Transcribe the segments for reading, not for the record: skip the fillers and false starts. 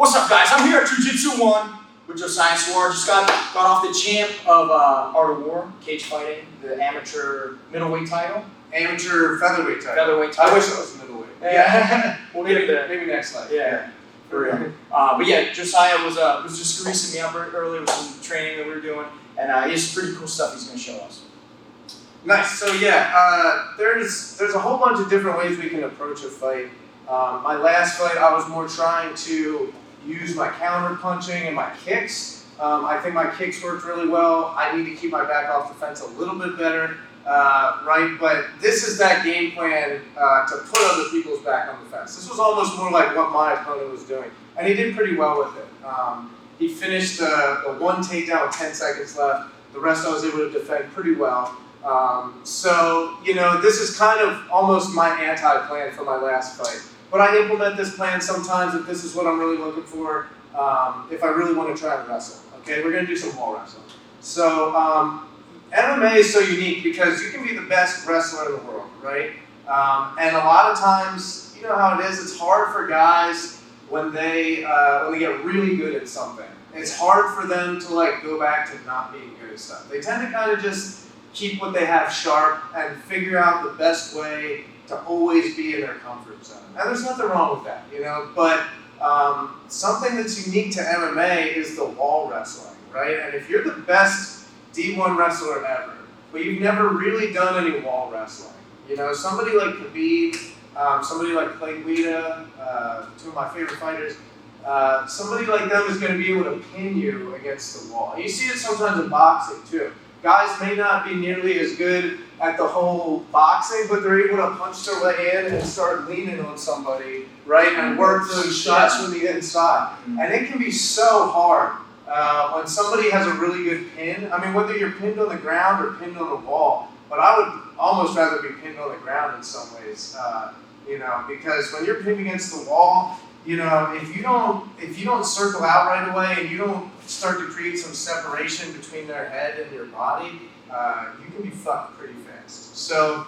What's up, guys? I'm here at Jiu-Jitsu 1 with Josiah Swarr. Just got off the champ of Art of War, cage fighting, the amateur middleweight title. Amateur featherweight title. Featherweight title. I wish it was middleweight. Yeah. We'll get there. Maybe next life. Yeah. For real. But yeah, Josiah was just greasing me up earlier with some training that we were doing, and he has some pretty cool stuff he's going to show us. Nice. So yeah, there's a whole bunch of different ways we can approach a fight. My last fight, I was more trying to use my counter punching and my kicks. I think my kicks worked really well. I need to keep my back off the fence a little bit better, right? But this is that game plan to put other people's back on the fence. This was almost more like what my opponent was doing, and he did pretty well with it. He finished the one takedown with 10 seconds left. The rest I was able to defend pretty well. So, you know, this is kind of almost my anti-plan for my last fight. But I implement this plan sometimes if this is what I'm really looking for, if I really want to try and wrestle. Okay, we're going to do some wall wrestling. So, MMA is so unique because you can be the best wrestler in the world, right? And a lot of times, you know how it is, it's hard for guys when they get really good at something. It's hard for them to like go back to not being good at stuff. They tend to kind of just keep what they have sharp and figure out the best way to always be in their comfort zone. And there's nothing wrong with that, you know, but something that's unique to MMA is the wall wrestling, right? And if you're the best D1 wrestler ever, but you've never really done any wall wrestling, you know, somebody like Khabib, somebody like Clay Guida, two of my favorite fighters, somebody like them is going to be able to pin you against the wall. You see it sometimes in boxing too. Guys may not be nearly as good at the whole boxing, but they're able to punch their way in and start leaning on somebody, right, and work those shots from the inside. And it can be so hard when somebody has a really good pin. I mean, whether you're pinned on the ground or pinned on the wall, but I would almost rather be pinned on the ground in some ways, you know, because when you're pinned against the wall, you know, if you don't circle out right away and you don't start to create some separation between their head and your body, you can be fucked pretty fast. So,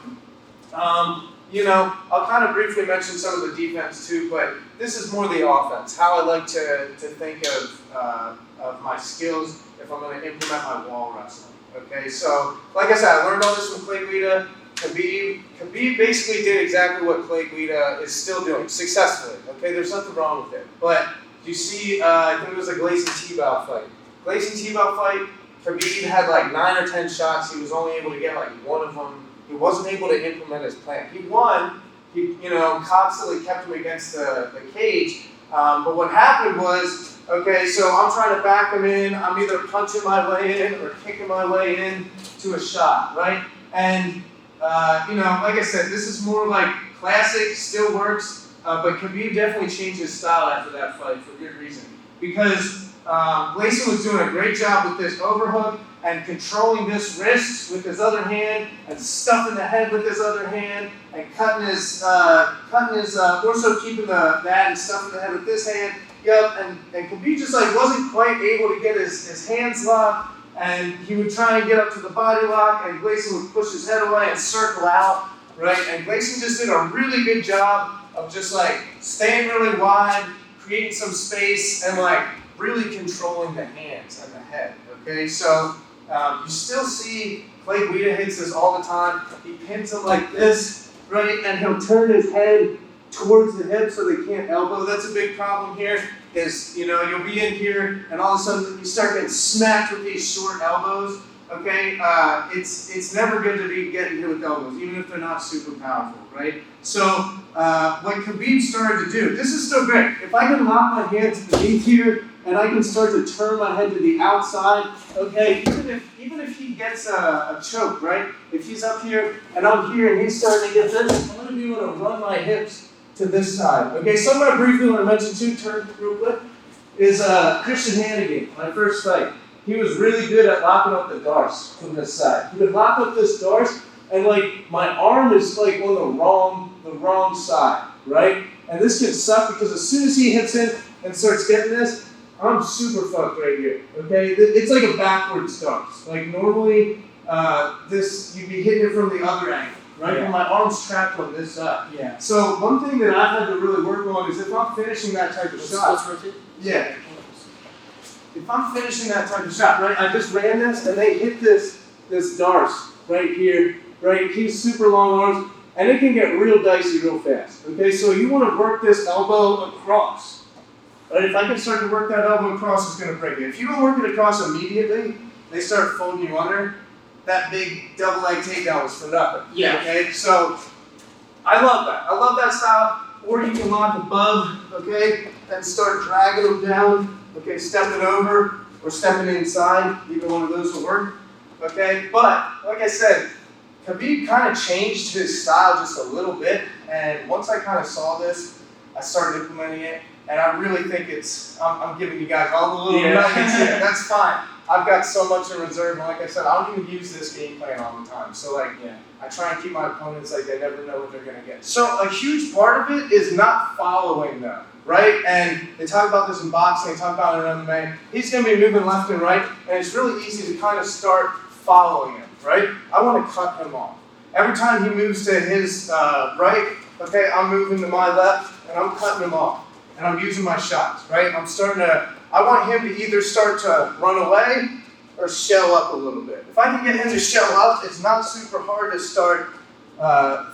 you know, I'll kind of briefly mention some of the defense too, but this is more the offense, how I like to think of my skills if I'm going to implement my wall wrestling. Okay, so like I said, I learned all this from Clay Guida. Khabib basically did exactly what Clay Guida is still doing, successfully. Okay, there's nothing wrong with it. But you see, I think it was a Gleison-Tebow fight. Gleison-Tebow fight, Khabib had like 9 or 10 shots. He was only able to get like one of them. He wasn't able to implement his plan. He won. He, you know, constantly kept him against the cage. But what happened was, okay, so I'm trying to back him in. I'm either punching my way in or kicking my way in to a shot, right? And you know, like I said, this is more like classic, still works, but Khabib definitely changed his style after that fight for good reason. Because Gleison was doing a great job with this overhook and controlling this wrist with his other hand and stuffing the head with his other hand and cutting his torso, keeping that and stuffing the head with this hand. Yep, and Khabib just like wasn't quite able to get his hands locked. And he would try and get up to the body lock, and Gleison would push his head away and circle out, right? And Gleison just did a really good job of just like staying really wide, creating some space, and like really controlling the hands and the head, okay? So you still see Clay Guida hits this all the time. He pins him like this, right? And he'll turn his head towards the hip so they can't elbow. That's a big problem here. Is, you know, you'll be in here and all of a sudden you start getting smacked with these short elbows, okay? It's never good to be getting hit with elbows, even if they're not super powerful, right? So what Khabib started to do, this is so great. If I can lock my hands beneath here and I can start to turn my head to the outside, okay, even if he gets a choke, right? If he's up here and I'm here and he's starting to get this, I'm going to be able to run my hips to this side. Okay, something I briefly want to mention too, turn real quick, is Christian Hannigan, my first fight. He was really good at locking up the darts from this side. He would lock up this darts, and like my arm is like on the wrong side, right? And this can suck because as soon as he hits in and starts getting this, I'm super fucked right here. Okay, it's like a backwards darts. Like normally, this you'd be hitting it from the other angle. Right? Yeah. And my arm's trapped on this side. Yeah. So one thing that I've had to really work on is if I'm finishing that type of shot. Let's rotate. Yeah. If I'm finishing that type of shot, right, I just ran this and they hit this darce right here, right? He's super long arms and it can get real dicey real fast. Okay, so you want to work this elbow across. Right? If I can start to work that elbow across, it's going to break it. If you don't work it across immediately, they start folding you under. That big double leg takedown was for nothing. Yeah. Okay, so I love that. I love that style. Or you can lock above, okay, and start dragging them down. Okay, stepping over or stepping inside, either one of those will work. Okay, but like I said, Khabib kind of changed his style just a little bit, and once I kind of saw this, I started implementing it, and I really think I'm giving you guys all the little nuggets here. That's fine. I've got so much in reserve, and like I said, I don't even use this game plan all the time. So like, I try and keep my opponents like they never know what they're gonna get. So a huge part of it is not following them, right? And they talk about this in boxing, they talk about it in MMA. He's gonna be moving left and right, and it's really easy to kind of start following him, right? I want to cut him off. Every time he moves to his right, okay, I'm moving to my left, and I'm cutting him off. And I'm using my shots, right? I want him to either start to run away or shell up a little bit. If I can get him to shell up, it's not super hard to start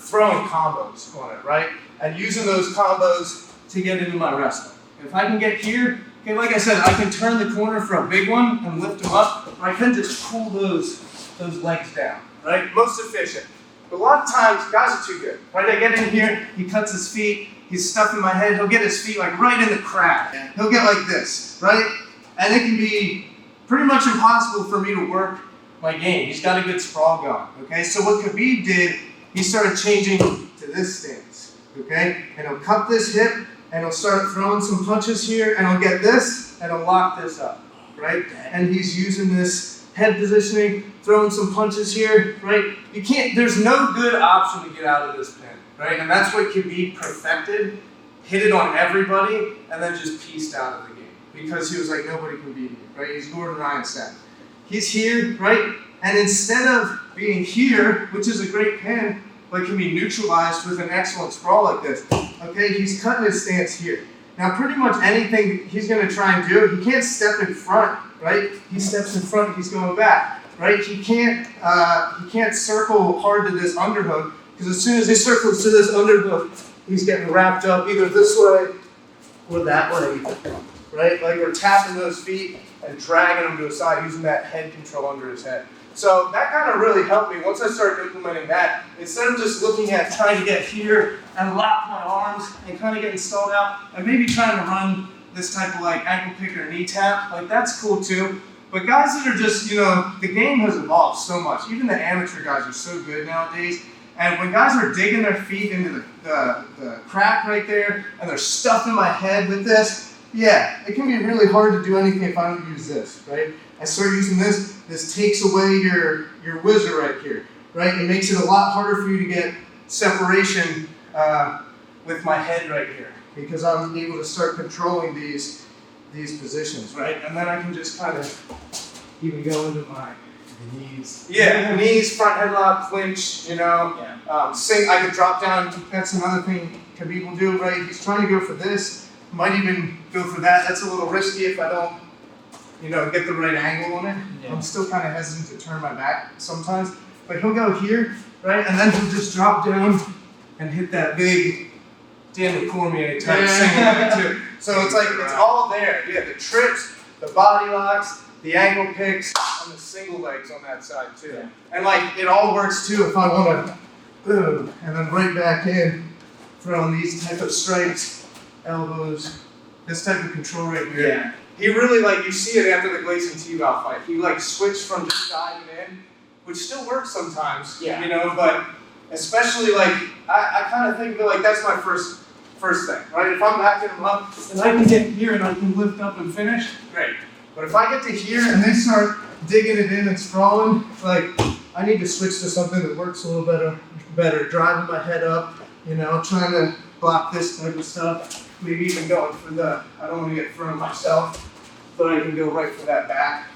throwing combos on it, right? And using those combos to get into my wrestling. If I can get here, okay, like I said, I can turn the corner for a big one and lift him up, or I can just pull those legs down, right? Most efficient. But a lot of times, guys are too good, right? I get in here, he cuts his feet, he's stuffing my head, he'll get his feet like right in the crack. He'll get like this, right? And it can be pretty much impossible for me to work my game. He's got a good sprawl going, okay? So what Khabib did, he started changing to this stance, okay? And he'll cut this hip, and he'll start throwing some punches here, and he'll get this, and he'll lock this up, right? And he's using this head positioning, throwing some punches here, right? There's no good option to get out of this pin, right? And that's what Khabib perfected, hit it on everybody, and then just pieced out of the game. Because he was like, nobody can beat me, right? He's Gordon Ryan's style. He's here, right? And instead of being here, which is a great pin, but can be neutralized with an excellent sprawl like this, okay, he's cutting his stance here. Now, pretty much anything he's going to try and do, he can't step in front, right? He steps in front, he's going back, right? He can't circle hard to this underhook, because as soon as he circles to this underhook, he's getting wrapped up either this way or that way, right? Like we're tapping those feet and dragging them to the side, using that head control under his head. So that kind of really helped me once I started implementing that. Instead of just looking at trying to get here and lock my arms and kind of getting stalled out, and maybe trying to run this type of like ankle pick or knee tap, like that's cool too. But guys that are just, the game has evolved so much. Even the amateur guys are so good nowadays. And when guys are digging their feet into the crack right there, and they're stuffing my head with this, yeah, it can be really hard to do anything if I don't use this, right? I start using this takes away your whizzer right here, right? It makes it a lot harder for you to get separation with my head right here, because I'm able to start controlling these positions, right? And then I can just kind of even go into my knees. Yeah, knees, front headlock, clinch, sing. I could drop down. That's another thing Khabib will do, right? He's trying to go for this. Might even go for that. That's a little risky if I don't, get the right angle on it. Yeah. I'm still kind of hesitant to turn my back sometimes. But he'll go here, right? And then he'll just drop down and hit that big Daniel Cormier type single leg too. So it's like, it's all there. Yeah, the trips, the body locks, the ankle picks, and the single legs on that side too. Yeah. And like, it all works too if I want to boom, and then right back in, throwing these type of strikes, elbows, this type of control right here. Yeah. He really, you see it after the Gleason T-Bow fight. He switched from just diving in, which still works sometimes, but especially I kind of think of it that's my first thing, right? If I'm backing him up and I can get here and I can lift up and finish, great. But if I get to here and they start digging it in and sprawling, I need to switch to something that works a little better, driving my head up, trying to block this type of stuff. Maybe even going for I don't want to get thrown myself, but I can go right for that back,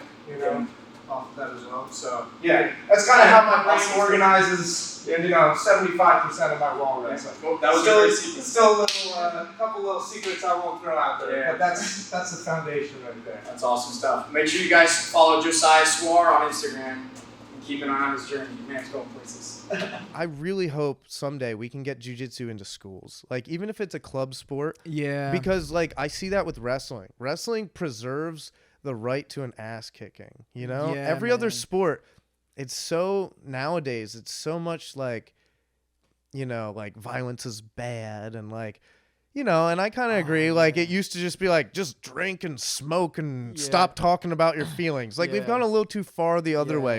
of that as well. So yeah, that's kind of how my brain organizes. You know, 75% of my wall wrestling. Well, that was your secret. Still a little, couple little secrets I won't throw out there, but that's the foundation right there. That's awesome stuff. Make sure you guys follow Josiah Swarr on Instagram and keep an eye on his journey. Man's going places. I really hope someday we can get jiu-jitsu into schools. Like, even if it's a club sport. Yeah. Because, like, I see that with wrestling. Wrestling preserves the right to an ass kicking, you know? Yeah, Every other man. sport, it's so, nowadays, it's so much like, you know, like, violence is bad and, like, you know, and I kind of agree. Like, it used to just be like, just drink and smoke and stop talking about your feelings. Like, we've Yeah. gone a little too far the other Yeah. way.